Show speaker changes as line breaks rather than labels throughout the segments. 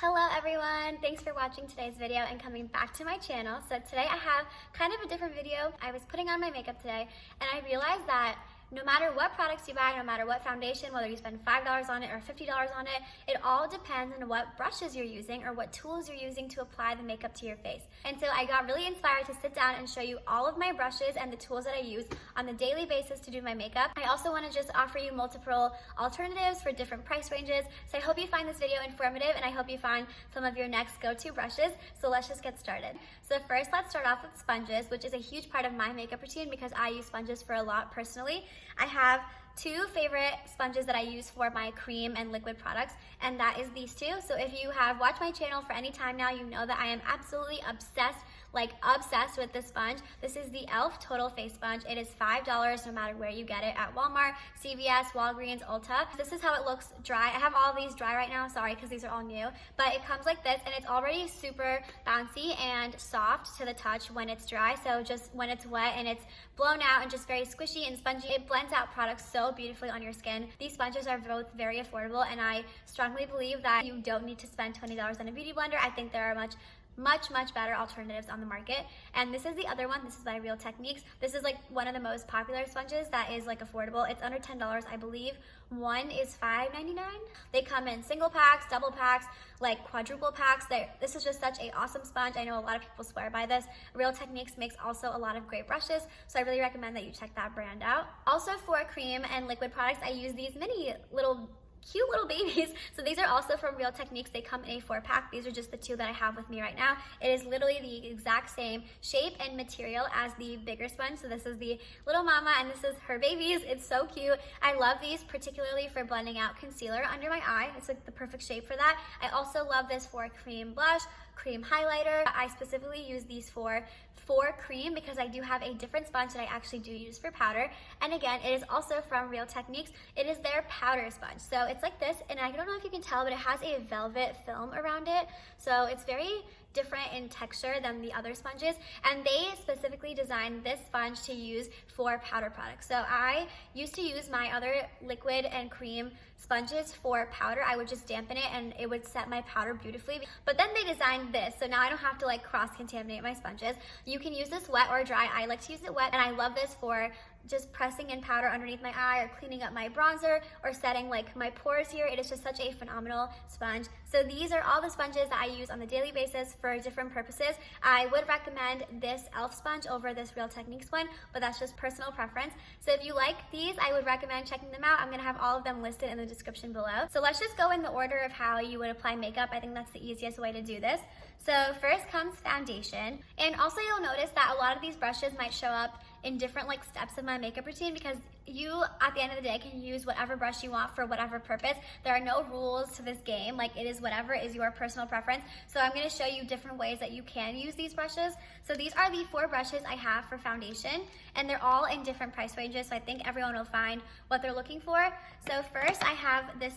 Hello everyone, thanks for watching today's video and coming back to my channel. So today I have kind of a different video. I was putting on my makeup today and I realized that no matter what products you buy, no matter what foundation, whether you spend $5 on it or $50 on it, it all depends on what brushes you're using or what tools you're using to apply the makeup to your face. And so I got really inspired to sit down and show you all of my brushes and the tools that I use on the daily basis to do my makeup. I also want to just offer you multiple alternatives for different price ranges. So I hope you find this video informative and I hope you find some of your next go-to brushes. So let's just get started. So first, let's start off with sponges, which is a huge part of my makeup routine because I use sponges for a lot personally. I have two favorite sponges that I use for my cream and liquid products, and that is these two. So if you have watched my channel for any time now, you know that I am absolutely obsessed with this sponge. This is the e.l.f. Total Face Sponge. It is $5 no matter where you get it, at Walmart, CVS, Walgreens, Ulta. This is how it looks dry. I have all these dry right now, sorry, because these are all new, but it comes like this and it's already super bouncy and soft to the touch when it's dry. So just when it's wet and it's blown out and just very squishy and spongy, it blends out products so beautifully on your skin. These sponges are both very affordable and I strongly believe that you don't need to spend $20 on a beauty blender. I think there are much better alternatives on the market. And this is the other one. This is by Real Techniques. This is like one of the most popular sponges that is like affordable. It's under $10, I believe. One is $5.99. They come in single packs, double packs, like quadruple packs. This is just such an awesome sponge. I know a lot of people swear by this. Real Techniques makes also a lot of great brushes, so I really recommend that you check that brand out. Also for cream and liquid products, I use these cute little babies. So these are also from Real Techniques. They come in a 4-pack. These are just the two that I have with me right now. It is literally the exact same shape and material as the bigger sponge. So this is the little mama and this is her babies. It's so cute. I love these particularly for blending out concealer under my eye. It's like the perfect shape for that. I also love this for cream blush, cream highlighter. I specifically use these for cream because I do have a different sponge that I actually do use for powder. And again, it is also from Real Techniques. It is their powder sponge. So it's like this, and I don't know if you can tell, but it has a velvet film around it. So it's very different in texture than the other sponges, and they specifically designed this sponge to use for powder products. So I used to use my other liquid and cream sponges for powder. I would just dampen it and it would set my powder beautifully. But then they designed this, so now I don't have to like cross-contaminate my sponges. You can use this wet or dry. I like to use it wet, and I love this for just pressing in powder underneath my eye or cleaning up my bronzer or setting like my pores here. It is just such a phenomenal sponge. So these are all the sponges that I use on the daily basis for different purposes. I would recommend this e.l.f. sponge over this Real Techniques one, but that's just personal preference. So if you like these, I would recommend checking them out. I'm gonna have all of them listed in the description below. So let's just go in the order of how you would apply makeup. I think that's the easiest way to do this. So first comes foundation. And also you'll notice that a lot of these brushes might show up in different like steps of my makeup routine because you at the end of the day can use whatever brush you want for whatever purpose. There are no rules to this game. Like it is whatever is your personal preference. So I'm going to show you different ways that you can use these brushes. So these are the 4 brushes I have for foundation, and they're all in different price ranges. So I think everyone will find what they're looking for. So first I have this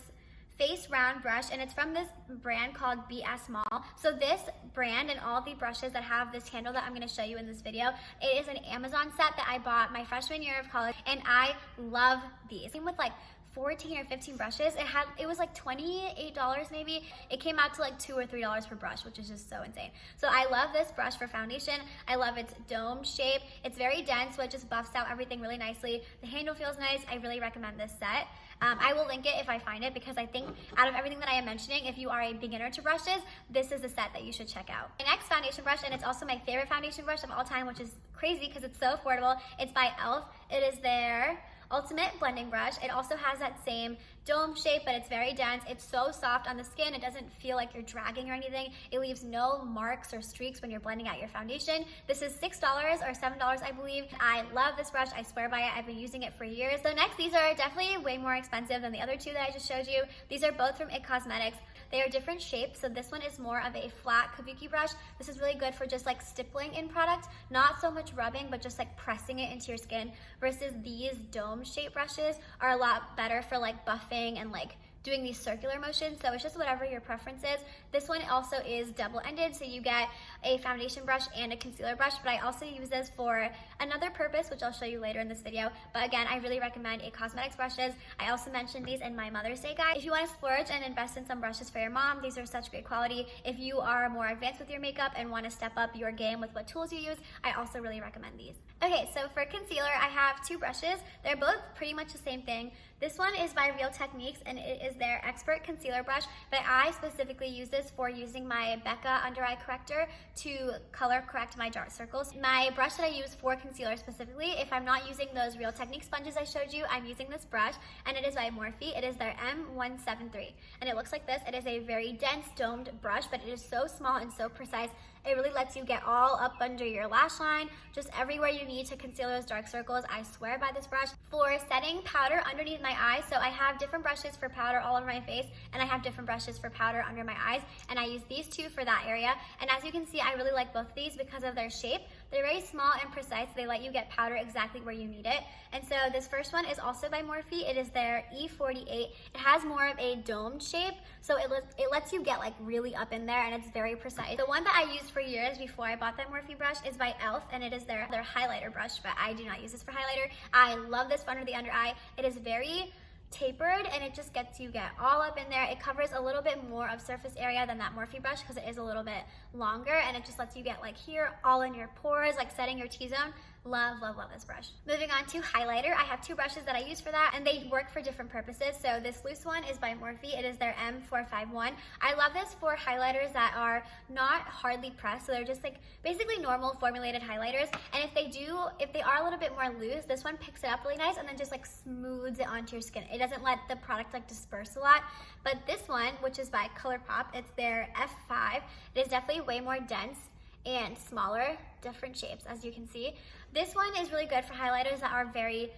face round brush, and it's from this brand called BS Mall. So this brand and all the brushes that have this handle that I'm going to show you in this video, it is an Amazon set that I bought my freshman year of college, and I love these. Same with like 14 or 15 brushes. It was like $28 maybe. It came out to like $2 or $3 per brush, which is just so insane. So I love this brush for foundation. I love its domed shape. It's very dense, so it just buffs out everything really nicely. The handle feels nice. I really recommend this set. I will link it if I find it because I think out of everything that I am mentioning, if you are a beginner to brushes, this is a set that you should check out. My next foundation brush, and it's also my favorite foundation brush of all time, which is crazy because it's so affordable. It's by e.l.f. It is their Ultimate Blending Brush. It also has that same dome shape, but it's very dense. It's so soft on the skin. It doesn't feel like you're dragging or anything. It leaves no marks or streaks when you're blending out your foundation. This is $6 or $7, I believe. I love this brush. I swear by it. I've been using it for years. So next, these are definitely way more expensive than the other two that I just showed you. These are both from It Cosmetics. They are different shapes. So this one is more of a flat kabuki brush. This is really good for just like stippling in product, not so much rubbing, but just like pressing it into your skin, versus these dome shape brushes are a lot better for like buffing and like doing these circular motions, so it's just whatever your preference is. This one also is double-ended, so you get a foundation brush and a concealer brush, but I also use this for another purpose, which I'll show you later in this video. But again, I really recommend It Cosmetics brushes. I also mentioned these in my Mother's Day guide. If you want to splurge and invest in some brushes for your mom, these are such great quality. If you are more advanced with your makeup and want to step up your game with what tools you use, I also really recommend these. Okay, so for concealer, I have two brushes. They're both pretty much the same thing. This one is by Real Techniques, and it is their Expert Concealer Brush, but I specifically use this for using my Becca Under Eye Corrector to color correct my dark circles. My brush that I use for concealer specifically, if I'm not using those Real Techniques sponges I showed you, I'm using this brush, and it is by Morphe. It is their M173, and it looks like this. It is a very dense, domed brush, but it is so small and so precise. It really lets you get all up under your lash line, just everywhere you need to conceal those dark circles. I swear by this brush. For setting powder underneath my eyes, so I have different brushes for powder all over my face, and I have different brushes for powder under my eyes, and I use these two for that area. And as you can see, I really like both of these because of their shape. They're very small and precise. They let you get powder exactly where you need it. And so this first one is also by Morphe. It is their E48. It has more of a domed shape, so it lets you get like really up in there, and it's very precise. The one that I used for years before I bought that Morphe brush is by e.l.f., and it is their highlighter brush, but I do not use this for highlighter. I love this for under the under eye. It is very tapered, and it just gets you get all up in there. It covers a little bit more of surface area than that Morphe brush because it is a little bit longer, and it just lets you get like here all in your pores, like setting your T-zone. Love, love, love this brush. Moving on to highlighter, I have two brushes that I use for that, and they work for different purposes. So this loose one is by Morphe. It is their M451. I love this for highlighters that are not hardly pressed, so they're just like basically normal formulated highlighters. And if they are a little bit more loose, this one picks it up really nice and then just like smooths it onto your skin. It doesn't let the product like disperse a lot. But this one, which is by Colourpop, it's their F5. It is definitely way more dense and smaller, different shapes, as you can see. This one is really good for highlighters that are very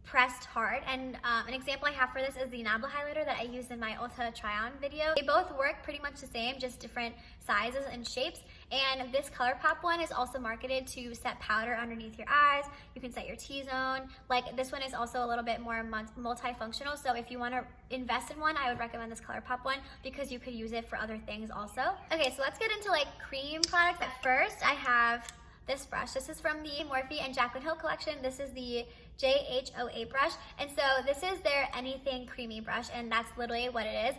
pressed hard, and an example I have for this is the Nabla highlighter that I used in my Ulta try-on video. They both work pretty much the same, just different sizes and shapes, and this Colourpop one is also marketed to set powder underneath your eyes. You can set your T-zone. Like this one is also a little bit more multifunctional, so if you want to invest in one, I would recommend this Colourpop one because you could use it for other things also. Okay, so let's get into like cream products. At first, I have this brush. This is from the Morphe and Jaclyn Hill collection. This is the JH08 brush, and so this is their anything creamy brush, and that's literally what it is.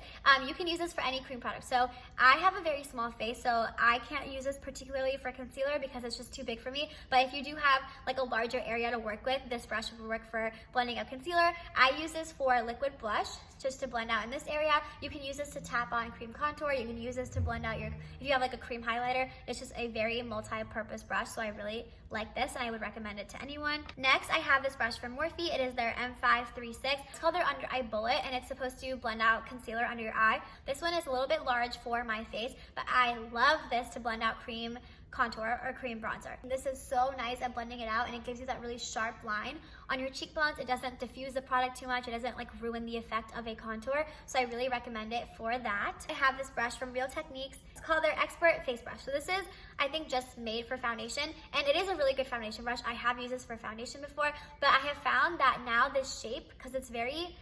You can use this for any cream product. So I have a very small face, so I can't use this particularly for concealer because it's just too big for me, but if you do have like a larger area to work with, this brush will work for blending out concealer. I use this for liquid blush, just to blend out in this area. You can use this to tap on cream contour. You can use this to blend out if you have like a cream highlighter. It's just a very multi-purpose brush, so I really like this, and I would recommend it to anyone. Next, I have this brush from Morphe. It is their M536. It's called their Under Eye Bullet, and it's supposed to blend out concealer under your eye. This one is a little bit large for my face, but I love this to blend out cream contour or cream bronzer. This is so nice at blending it out, and it gives you that really sharp line on your cheekbones. It doesn't diffuse the product too much. It doesn't like ruin the effect of a contour, so I really recommend it for that. I have this brush from Real Techniques. It's called their Expert Face Brush. So this is, I think, just made for foundation, and it is a really good foundation brush. I have used this for foundation before, but I have found that now this shape, because it's very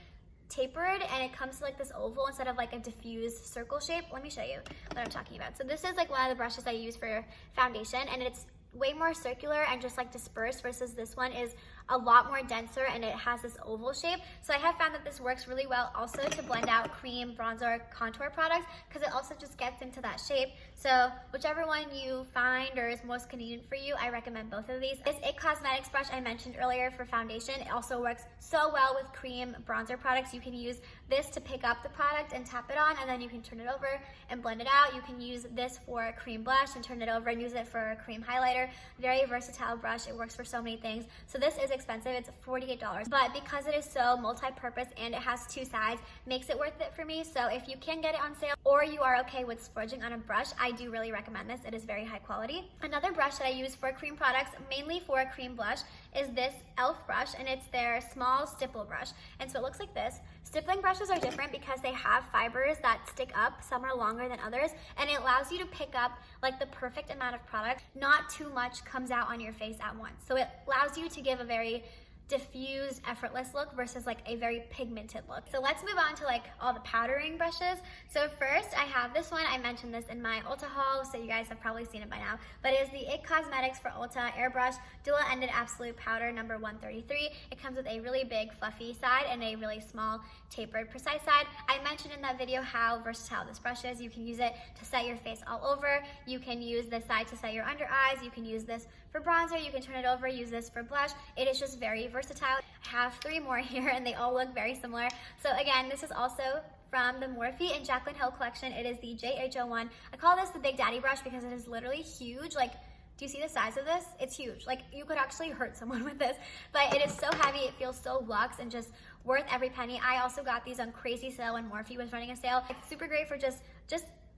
tapered and it comes to like this oval instead of like a diffused circle shape. Let me show you what I'm talking about. So this is like one of the brushes I use for foundation, and it's way more circular and just like dispersed, versus this one is a lot more denser and it has this oval shape. So I have found that this works really well also to blend out cream, bronzer, contour products, because it also just gets into that shape. So whichever one you find or is most convenient for you, I recommend both of these. This It Cosmetics brush I mentioned earlier for foundation, it also works so well with cream bronzer products. You can use this to pick up the product and tap it on, and then you can turn it over and blend it out. You can use this for a cream blush and turn it over and use it for a cream highlighter. Very versatile brush. It works for so many things. So this is expensive. It's $48, but because it is so multi-purpose and it has two sides, makes it worth it for me. So if you can get it on sale or you are okay with splurging on a brush, I do really recommend this. It is very high quality. Another brush that I use for cream products, mainly for a cream blush, is this e.l.f. brush, and it's their small stipple brush. And so it looks like this. Stippling brushes are different because they have fibers that stick up. Some are longer than others, and it allows you to pick up like the perfect amount of product. Not too much comes out on your face at once. So it allows you to give a very diffused, effortless look versus like a very pigmented look. So let's move on to like all the powdering brushes. So first I have this one. I mentioned this in my Ulta haul, so you guys have probably seen it by now, but it is the It Cosmetics for Ulta Airbrush Dual-Ended Absolute Powder number 133. It comes with a really big fluffy side and a really small tapered precise side. I mentioned in that video how versatile this brush is. You can use it to set your face all over. You can use this side to set your under eyes. You can use this for bronzer. You can turn it over, use this for blush. It is just very versatile. I have 3 more here and they all look very similar. So again, this is also from the Morphe and Jaclyn Hill collection. It is the JH01. I call this the Big Daddy brush because it is literally huge. Like, do you see the size of this? It's huge. Like, you could actually hurt someone with this, but it is so heavy. It feels so luxe and just worth every penny. I also got these on crazy sale when Morphe was running a sale. It's super great for just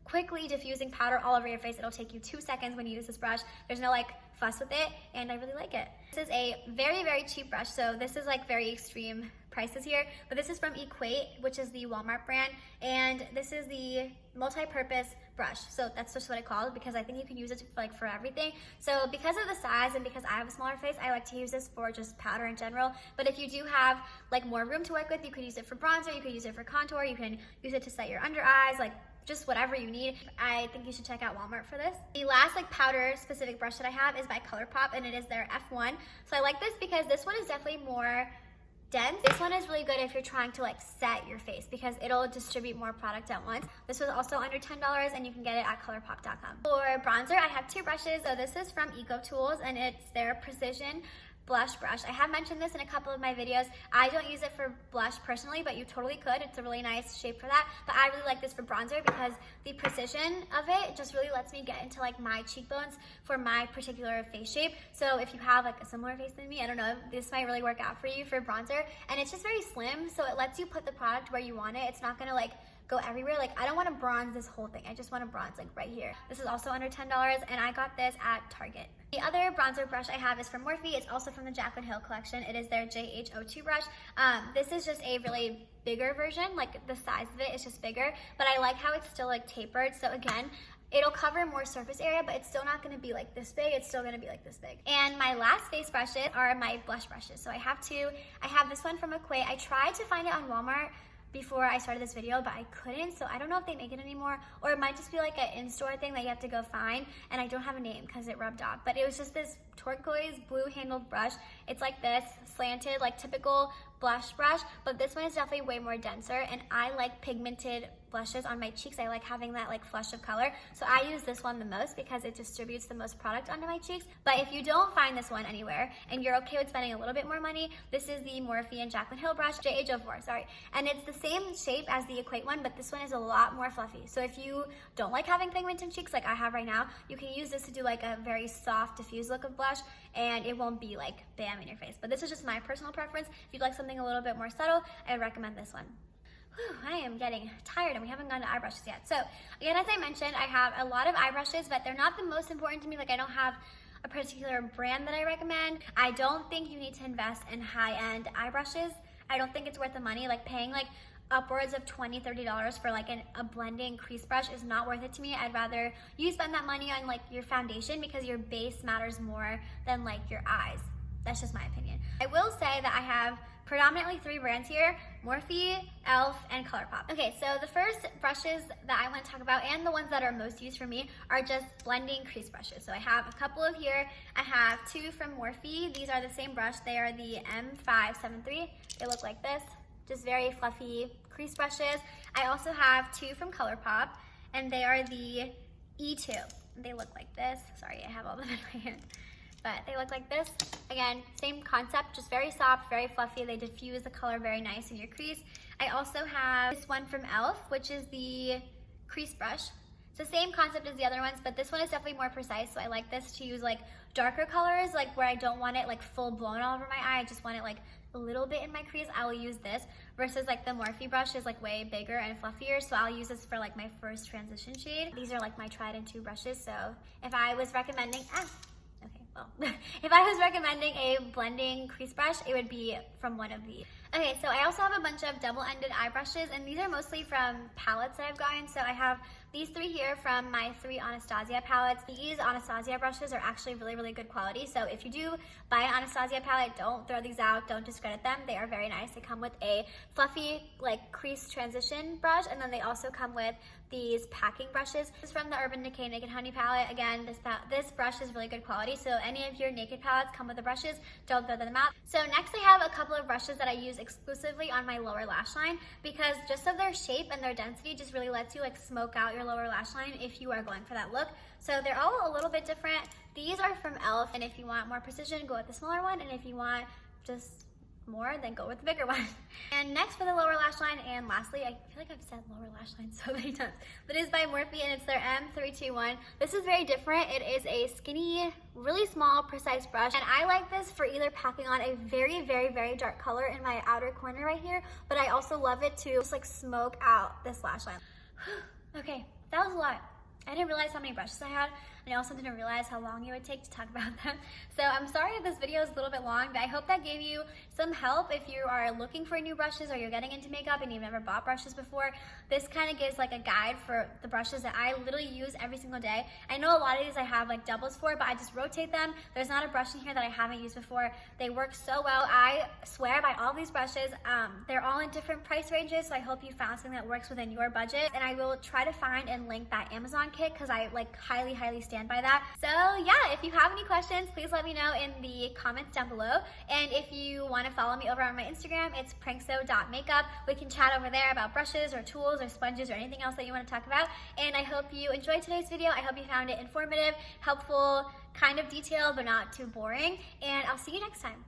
quickly diffusing powder all over your face. It'll take you 2 seconds when you use this brush. There's no like fuss with it, and I really like it. This is a very, very cheap brush, so this is like very extreme prices here, but this is from Equate, which is the Walmart brand, and this is the multi-purpose brush. So that's just what I call it because I think you can use it like for everything. So because of the size and because I have a smaller face, I like to use this for just powder in general. But if you do have like more room to work with, you could use it for bronzer, you could use it for contour, you can use it to set your under eyes, like just whatever you need. I think you should check out Walmart for this. The last like powder specific brush that I have is by Colourpop, and it is their F1. So I like this because this one is definitely more dense. This one is really good if you're trying to like set your face because it'll distribute more product at once. This was also under $10 and you can get it at colourpop.com. For bronzer, I have 2 brushes. So this is from Ecotools and it's their Precision Blush brush. I have mentioned this in a couple of my videos. I don't use it for blush personally, but you totally could. It's a really nice shape for that. But I really like this for bronzer because the precision of it just really lets me get into like my cheekbones for my particular face shape. So if you have like a similar face than me, I don't know, this might really work out for you for bronzer. And it's just very slim, so it lets you put the product where you want it. It's not gonna like go everywhere. Like, I don't want to bronze this whole thing. I just want to bronze like right here. This is also under $10 and I got this at Target. The other bronzer brush I have is from Morphe. It's also from the Jaclyn Hill collection. It is their JH02 brush. This is just a really bigger version. Like the size of it is just bigger, but I like how it's still like tapered. So again, it'll cover more surface area, but it's still not gonna be like this big. It's still gonna be like this big. And my last face brushes are my blush brushes. So I have 2. I have this one from Equate. I tried to find it on Walmart before I started this video, but I couldn't, so I don't know if they make it anymore, or it might just be like an in-store thing that you have to go find, and I don't have a name because it rubbed off. But it was just this turquoise blue handled brush. It's like this, slanted, like typical blush brush, but this one is definitely way more denser, and I like pigmented blushes on my cheeks. I like having that like flush of color, so I use this one the most because it distributes the most product onto my cheeks. But if you don't find this one anywhere and you're okay with spending a little bit more money, this is the Morphe and Jaclyn Hill brush, JH04, sorry, and it's the same shape as the Equate one, but this one is a lot more fluffy. So if you don't like having pigmented cheeks like I have right now, you can use this to do like a very soft diffused look of blush, and it won't be like bam in your face. But this is just my personal preference. If you'd like something a little bit more subtle, I would recommend this one. Whew, I am getting tired and we haven't gone to eye brushes yet. So again, as I mentioned, I have a lot of eye brushes, but they're not the most important to me. Like, I don't have a particular brand that I recommend. I don't think you need to invest in high-end eye brushes. I don't think it's worth the money. Like, paying like upwards of $20, $30 for like a blending crease brush is not worth it to me. I'd rather you spend that money on like your foundation because your base matters more than like your eyes. That's just my opinion. I will say that I have predominantly 3 brands here: Morphe, e.l.f., and Colourpop. Okay, so the first brushes that I want to talk about, and the ones that are most used for me, are just blending crease brushes. So I have a couple of here. I have 2 from Morphe. These are the same brush. They are the M573. They look like this, just very fluffy crease brushes. I also have 2 from Colourpop, and they are the E2. They look like this. Sorry, I have all of them in my hand. But they look like this. Again, same concept, just very soft, very fluffy. They diffuse the color very nice in your crease. I also have this one from e.l.f., which is the crease brush. It's the same concept as the other ones, but this one is definitely more precise. So I like this to use like darker colors, like where I don't want it like full blown all over my eye. I just want it like a little bit in my crease. I will use this versus like the Morphe brush is like way bigger and fluffier. So I'll use this for like my first transition shade. These are like my tried and true brushes. So if I was recommending, if I was recommending a blending crease brush, it would be from one of these. Okay, so I also have a bunch of double-ended eye brushes, and these are mostly from palettes that I've gotten. So I have these 3 here from my 3 Anastasia palettes. These Anastasia brushes are actually really, really good quality. So if you do buy an Anastasia palette, don't throw these out, don't discredit them. They are very nice. They come with a fluffy, like, crease transition brush, and then they also come with these packing brushes. This is from the Urban Decay Naked Honey palette. Again, this brush is really good quality. So any of your naked palettes come with the brushes, don't throw them out. So next I have a couple of brushes that I use exclusively on my lower lash line, because just of their shape and their density just really lets you like smoke out your lower lash line if you are going for that look. So they're all a little bit different. These are from e.l.f. and if you want more precision, go with the smaller one, and if you want just more, then go with the bigger one. And next for the lower lash line, and lastly, I feel like I've said lower lash line so many times, but it is by Morphe and it's their M321. This is very different. It is a skinny, really small, precise brush, and I like this for either packing on a very, very, very dark color in my outer corner right here, but I also love it to just like smoke out this lash line. Okay, that was a lot. I didn't realize how many brushes I had, and I also didn't realize how long it would take to talk about them. So I'm sorry if this video is a little bit long, but I hope that gave you some help if you are looking for new brushes or you're getting into makeup and you've never bought brushes before. This kind of gives like a guide for the brushes that I literally use every single day. I know a lot of these I have like doubles for, but I just rotate them. There's not a brush in here that I haven't used before. They work so well. I swear by all these brushes. They're all in different price ranges, so I hope you found something that works within your budget. And I will try to find and link that Amazon kit because I like highly, highly stand by that. So yeah, if you have any questions, please let me know in the comments down below. And if you want to follow me over on my Instagram, it's prankso.makeup. We can chat over there about brushes or tools or sponges or anything else that you want to talk about. And I hope you enjoyed today's video. I hope you found it informative, helpful, kind of detailed, but not too boring. And I'll see you next time.